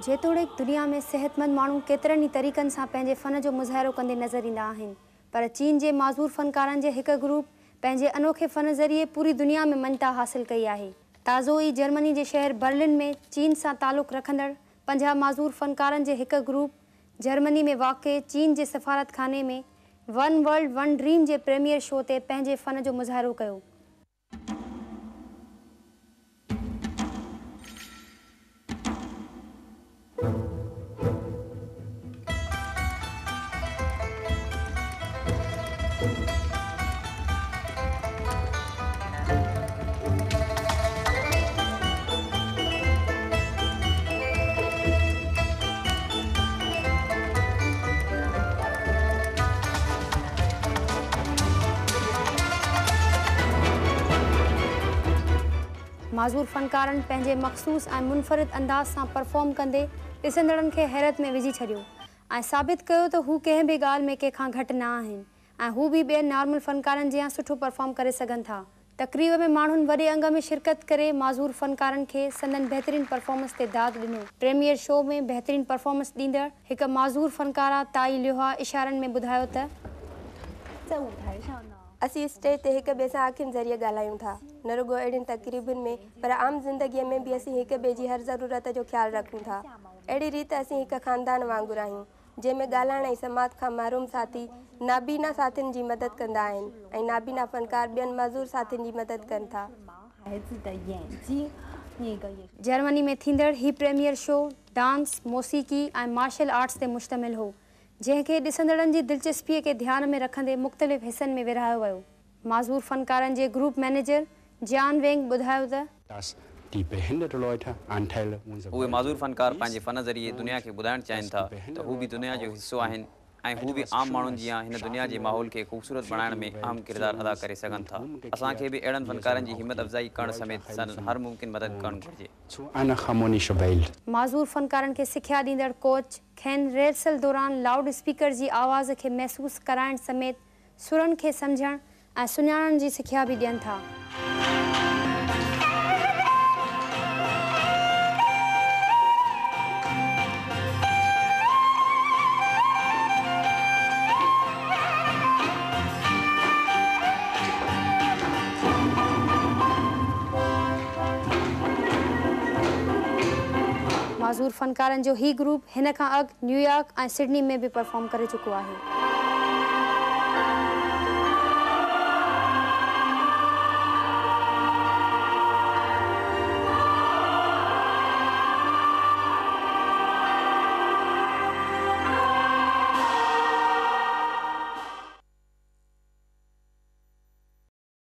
जेतोड़ीक दुनिया में सेहतमंद माण्हू केतिरनि ई तरीक़नि सां पंहिंजे फ़न जो मुज़ाहिरो कंदे नज़र ईंदा आहिनि, पर चीन जे माज़ूर फ़नकारनि जे हिकु ग्रुप पंहिंजे अनोखे फ़न ज़रिए पूरी दुनिया में मञता हासिल कई आहे। ताज़ो ई जर्मनी जे शहर बर्लिन में चीन सां तालुक़ रखंदड़ 50 माज़ूर फ़नकारनि जे हिकु ग्रुप जर्मनी में वाक़िए चीन जे सफ़ारतखाने में वन वर्ल्ड वन ड्रीम जे प्रीमियर शो ते पंहिंजे फ़न जो मुज़ाहिरो कयो। माज़ूर फ़नकारनि पंहिंजे मख़सूस ऐं मुनफ़रिद अंदाज़ सां परफॉर्म कंदे ॾिसंदड़नि खे हैरत में विझी छॾियो ऐं साबित कयो त हू कंहिं बि ॻाल्हि में कंहिंखां घटि न आहिनि ऐं हू बि ॿियनि नॉर्मल फ़नकारनि जियां सुठो परफॉर्म करे सघनि था। तक़रीब में माण्हुनि वॾे अंग में शिरकत करे माज़ूर फ़नकारनि खे संदनि बहितरीन परफॉर्मेंस ते दाद ॾिनो। प्रीमियर शो में बहितरीन परफॉर्मेंस ॾींदड़ हिकु माज़ूर फ़नकारा ताई लियोहा इशारनि में ॿुधायो त असी स्टेज ते हिक ॿिए सां अखियुनि ज़रिए ॻाल्हायूं था, न रुॻो अहिड़ियुनि तक़रीबुनि में पर आम ज़िंदगीअ में बि असीं हिक ॿिए जी हर ज़रूरत जो ख़्यालु रखूं था। अहिड़ी रीति असीं हिकु ख़ानदान वांगुरु आहियूं जंहिंमें ॻाल्हाइण ऐं समाज खां महरूम साथी नाबीना साथियुनि जी मदद कंदा आहिनि ऐं नाबीना फ़नकार ॿियनि मज़ूर साथियुनि जी मदद कनि था। जर्मनी में थींदड़ ही प्रीमियर शो डांस, मौसीक़ी ऐं मार्शल आर्ट्स ते मुश्तमिल हो, जंहिंखे ॾिसंदड़नि जी दिलचस्पीअ खे ध्यान में रखंदे मुख़्तलिफ़ हिसनि में विरहायो वियो। माज़ूर फ़नकारनि जे ग्रुप मैनेजर जान वेंग ॿुधायो त उहे माज़ूर फ़नकार पंहिंजे फ़न ज़रिए दुनिया खे ॿुधाइणु चाहिनि था त हू बि दुनिया जो हिसो आहिनि ऐं हू बि आम माण्हुनि जियां हिन दुनिया जे माहौल खे ख़ूबसूरत बणाइण में अहम किरदारु अदा करे सघनि था। असांखे बि अहिड़नि फ़नकारनि जी हिमत अफ़ज़ाई करण समेत संदनि हर मुमकिन मदद करणु घुरिजे। माज़ूर फ़नकारनि खे सिखिया ॾींदड़ कोच खेनि रिहर्सल दौरान लाउड स्पीकर जी आवाज़ खे महसूसु कराइण समेत सुरनि खे सम्झण ऐं सुञाणण जी सिखिया बि ॾियनि था। माज़ूर फ़नकारनि जो ही ग्रुप हिन खां अॻु न्यूयॉर्क ऐं सिडनी में बि परफॉर्म करे चुको आहे।